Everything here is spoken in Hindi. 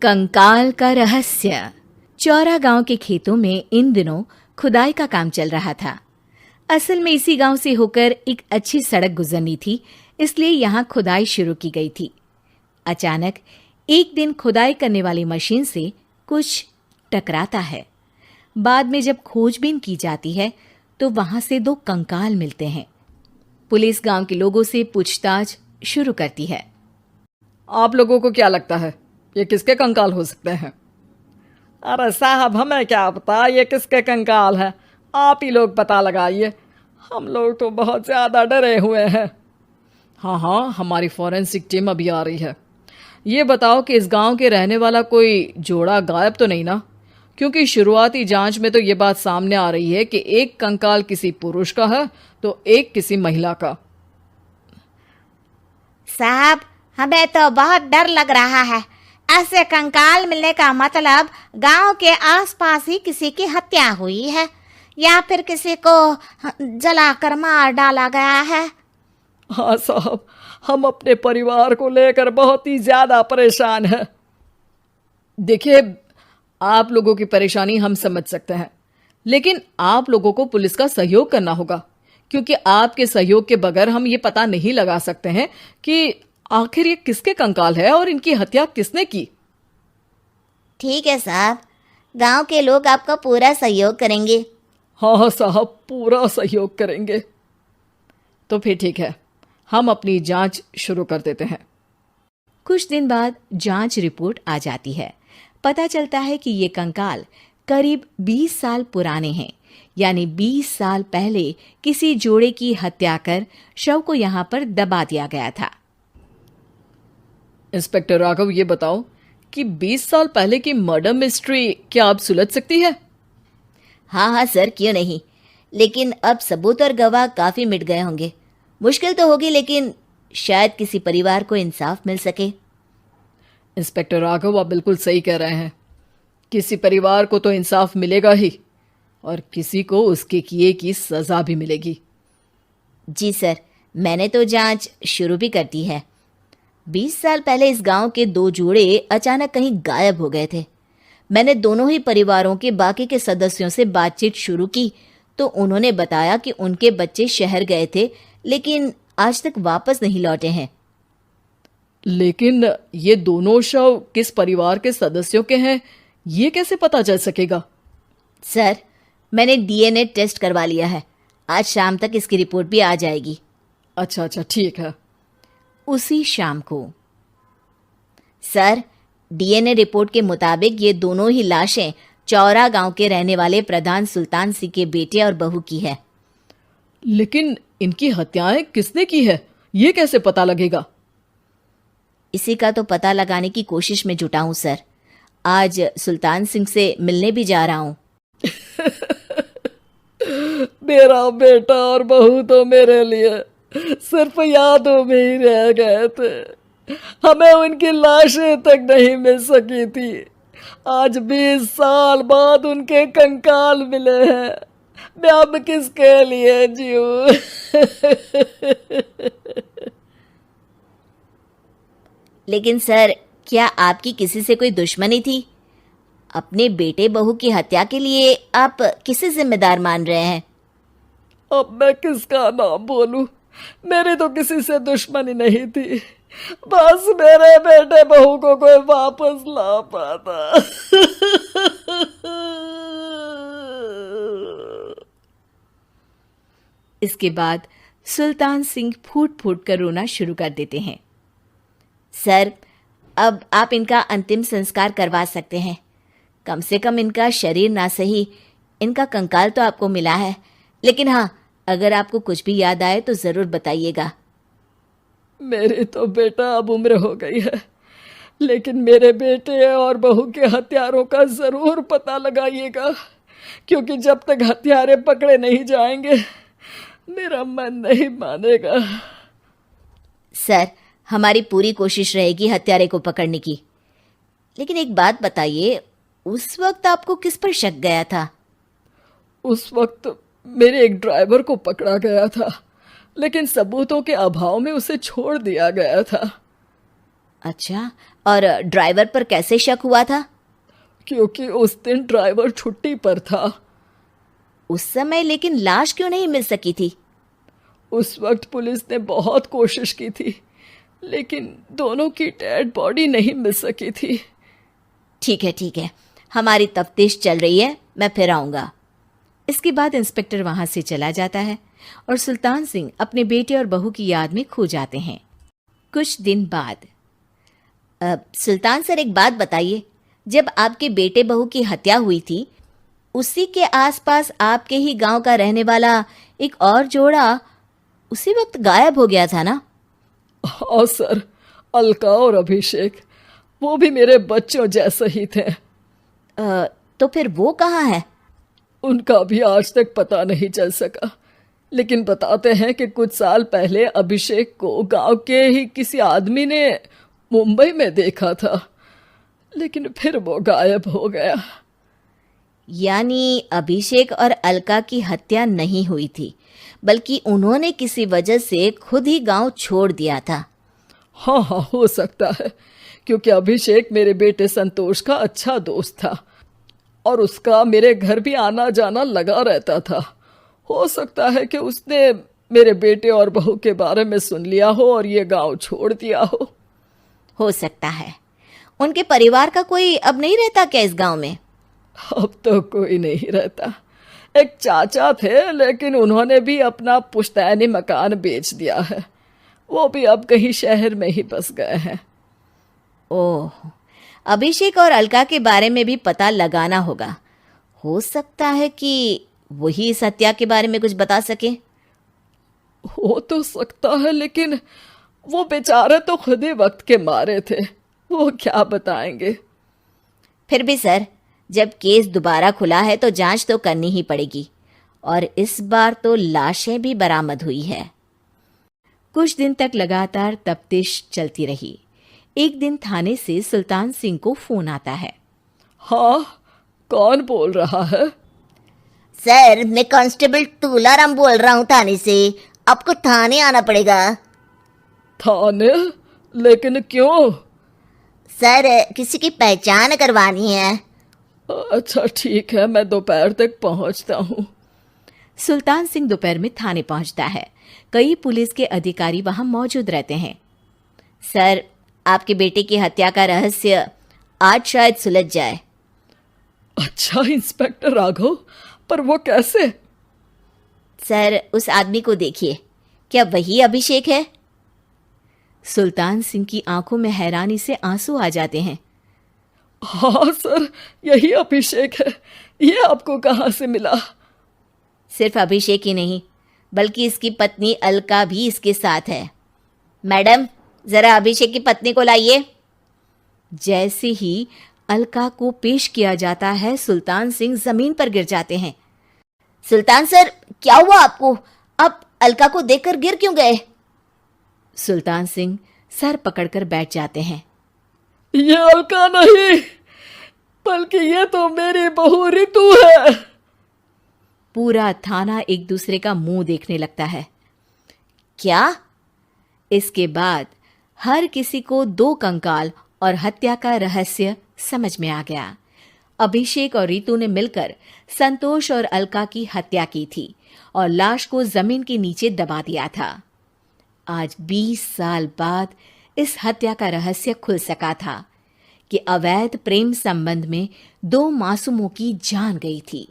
कंकाल का रहस्य। चौरा गांव के खेतों में इन दिनों खुदाई का काम चल रहा था। असल में इसी गांव से होकर एक अच्छी सड़क गुजरनी थी, इसलिए यहाँ खुदाई शुरू की गई थी। अचानक एक दिन खुदाई करने वाली मशीन से कुछ टकराता है। बाद में जब खोजबीन की जाती है तो वहां से 2 कंकाल मिलते हैं। पुलिस गांव के लोगों से पूछताछ शुरू करती है। आप लोगों को क्या लगता है ये किसके कंकाल हो सकते हैं? अरे साहब, हमें क्या पता ये किसके कंकाल है, आप ही लोग पता लगाइए। हम लोग तो बहुत ज़्यादा डरे हुए हैं। हाँ, हमारी फॉरेंसिक टीम अभी आ रही है। ये बताओ कि इस गांव के रहने वाला कोई जोड़ा गायब तो नहीं ना? क्योंकि शुरुआती जांच में तो ये बात सामने आ रही है कि एक कंकाल किसी पुरुष का है तो एक किसी महिला का। साहब, हमें तो बहुत डर लग रहा है। ऐसे कंकाल मिलने का मतलब गांव के आसपास ही किसी की हत्या हुई है या फिर किसी को जलाकर मार डाला गया है। हाँ साहब, हम अपने परिवार को लेकर बहुत ही ज़्यादा परेशान हैं। देखिए, आप लोगों की परेशानी हम समझ सकते हैं, लेकिन आप लोगों को पुलिस का सहयोग करना होगा, क्योंकि आपके सहयोग के बगैर हम ये पता नहीं लगा सकते हैं कि आखिर ये किसके कंकाल है और इनकी हत्या किसने की। ठीक है साहब, गांव के लोग आपका पूरा सहयोग करेंगे। हाँ साहब, पूरा सहयोग करेंगे। तो फिर ठीक है, हम अपनी जांच शुरू कर देते हैं। कुछ दिन बाद जांच रिपोर्ट आ जाती है। पता चलता है कि ये कंकाल करीब 20 साल पुराने हैं, यानी 20 साल पहले किसी जोड़े की हत्या कर शव को यहाँ पर दबा दिया गया था। इंस्पेक्टर राघव, ये बताओ कि 20 साल पहले की मर्डर मिस्ट्री क्या आप सुलझ सकती है? हाँ सर, क्यों नहीं। लेकिन अब सबूत और गवाह काफी मिट गए होंगे। मुश्किल तो होगी, लेकिन शायद किसी परिवार को इंसाफ मिल सके। इंस्पेक्टर राघव, आप बिल्कुल सही कह रहे हैं। किसी परिवार को तो इंसाफ मिलेगा ही और किसी को उसके किए की सजा भी मिलेगी। जी सर, मैंने तो जांच शुरू भी कर दी है। 20 साल पहले इस गांव के 2 जोड़े अचानक कहीं गायब हो गए थे। मैंने दोनों ही परिवारों के बाकी के सदस्यों से बातचीत शुरू की तो उन्होंने बताया कि उनके बच्चे शहर गए थे, लेकिन आज तक वापस नहीं लौटे हैं। लेकिन ये दोनों शव किस परिवार के सदस्यों के हैं, ये कैसे पता चल सकेगा? सर, मैंने डीएनए टेस्ट करवा लिया है। आज शाम तक इसकी रिपोर्ट भी आ जाएगी। अच्छा, ठीक है। उसी शाम को सर, डीएनए रिपोर्ट के मुताबिक ये दोनों ही लाशें चौरा गांव के रहने वाले प्रधान सुल्तान सिंह के बेटे और बहू की है। लेकिन इनकी हत्याएं किसने की है, ये कैसे पता लगेगा? इसी का तो पता लगाने की कोशिश में जुटा हूं सर। आज सुल्तान सिंह से मिलने भी जा रहा हूं। मेरा बेटा और बहू तो मेरे लिए सिर्फ यादों में ही रह गए थे। हमें उनकी लाशें तक नहीं मिल सकी थी। आज 20 साल बाद उनके कंकाल मिले हैं। मैं अब किसके लिए जीऊं? लेकिन सर, क्या आपकी किसी से कोई दुश्मनी थी? अपने बेटे बहू की हत्या के लिए आप किसे जिम्मेदार मान रहे हैं? अब मैं किसका नाम बोलूं? मेरी तो किसी से दुश्मनी नहीं थी, बस मेरे बेटे बहू को कोई वापस ला पाता। इसके बाद सुल्तान सिंह फूट फूट कर रोना शुरू कर देते हैं। सर, अब आप इनका अंतिम संस्कार करवा सकते हैं। कम से कम इनका शरीर ना सही, इनका कंकाल तो आपको मिला है। लेकिन हाँ, अगर आपको कुछ भी याद आए तो जरूर बताइएगा। मेरी तो बेटा अब उम्र हो गई है, लेकिन मेरे बेटे और बहू के हत्यारों का जरूर पता लगाइएगा, क्योंकि जब तक हत्यारे पकड़े नहीं जाएंगे मेरा मन नहीं मानेगा। सर, हमारी पूरी कोशिश रहेगी हत्यारे को पकड़ने की। लेकिन एक बात बताइए, उस वक्त आपको किस पर शक गया था? उस वक्त मेरे एक ड्राइवर को पकड़ा गया था, लेकिन सबूतों के अभाव में उसे छोड़ दिया गया था। अच्छा, और ड्राइवर पर कैसे शक हुआ था? क्योंकि उस दिन ड्राइवर छुट्टी पर था। उस समय लेकिन लाश क्यों नहीं मिल सकी थी? उस वक्त पुलिस ने बहुत कोशिश की थी, लेकिन दोनों की डेड बॉडी नहीं मिल सकी थी। ठीक है, हमारी तफ्तीश चल रही है, मैं फिर आऊंगा। इसके बाद इंस्पेक्टर वहां से चला जाता है और सुल्तान सिंह अपने बेटे और बहू की याद में खो जाते हैं। कुछ दिन बाद सुल्तान सर, एक बात बताइए, जब आपके बेटे बहू की हत्या हुई थी, उसी के आसपास आपके ही गांव का रहने वाला एक और जोड़ा उसी वक्त गायब हो गया था ना? हाँ सर, अलका और अभिषेक, वो भी मेरे बच्चों जैसे ही थे। तो फिर वो कहाँ है? उनका भी आज तक पता नहीं चल सका, लेकिन बताते हैं कि कुछ साल पहले अभिषेक को गांव के ही किसी आदमी ने मुंबई में देखा था, लेकिन फिर वो गायब हो गया। यानी अभिषेक और अलका की हत्या नहीं हुई थी, बल्कि उन्होंने किसी वजह से खुद ही गांव छोड़ दिया था। हाँ, हो सकता है, क्योंकि अभिषेक मेरे बेटे संतोष का अच्छा दोस्त था और उसका मेरे घर भी आना जाना लगा रहता था। हो सकता है कि उसने मेरे बेटे और बहू के बारे में सुन लिया हो और ये गांव छोड़ दिया हो सकता है। उनके परिवार का कोई अब नहीं रहता क्या इस गांव में? अब तो कोई नहीं रहता। एक चाचा थे, लेकिन उन्होंने भी अपना पुश्तैनी मकान बेच दिया है। वो भी अब कहीं शहर में ही बस गए हैं। ओह, अभिषेक और अलका के बारे में भी पता लगाना होगा। हो सकता है कि वही इस हत्या के बारे में कुछ बता सके। हो तो सकता है, लेकिन वो बेचारे तो खुद ही वक्त के मारे थे, वो क्या बताएंगे। फिर भी सर, जब केस दोबारा खुला है तो जांच तो करनी ही पड़ेगी, और इस बार तो लाशें भी बरामद हुई है। कुछ दिन तक लगातार तफ्तीश चलती रही। एक दिन थाने से सुल्तान सिंह को फोन आता है। हाँ, कौन बोल रहा है? सर, मैं कांस्टेबल तुलाराम बोल रहा हूँ थाने से। आपको थाने आना पड़ेगा। थाने? लेकिन क्यों? सर, किसी की पहचान करवानी है। अच्छा ठीक है, मैं दोपहर तक पहुंचता हूँ। सुल्तान सिंह दोपहर में थाने पहुंचता है। कई पुलिस के अधिकारी वहां मौजूद रहते हैं। सर, आपके बेटे की हत्या का रहस्य आज शायद सुलझ जाए। अच्छा इंस्पेक्टर राघव, पर वो कैसे? सर, उस आदमी को देखिए, क्या वही अभिषेक है? सुल्तान सिंह की आंखों में हैरानी से आंसू आ जाते हैं। हाँ सर, यही अभिषेक है। ये आपको कहाँ से मिला? सिर्फ अभिषेक ही नहीं, बल्कि इसकी पत्नी अलका भी इसके साथ है। मैडम, जरा अभिषेक की पत्नी को लाइए। जैसे ही अलका को पेश किया जाता है, सुल्तान सिंह जमीन पर गिर जाते हैं। सुल्तान सर, क्या हुआ आपको? आप अलका को देखकर गिर क्यों गए? सुल्तान सिंह सर पकड़कर बैठ जाते हैं। ये अलका नहीं, बल्कि ये तो मेरी बहू रितु है। पूरा थाना एक दूसरे का मुंह देखने लगता है। क्या? इसके बाद हर किसी को दो कंकाल और हत्या का रहस्य समझ में आ गया। अभिषेक और रितु ने मिलकर संतोष और अलका की हत्या की थी और लाश को जमीन के नीचे दबा दिया था। आज 20 साल बाद इस हत्या का रहस्य खुल सका था कि अवैध प्रेम संबंध में 2 मासूमों की जान गई थी।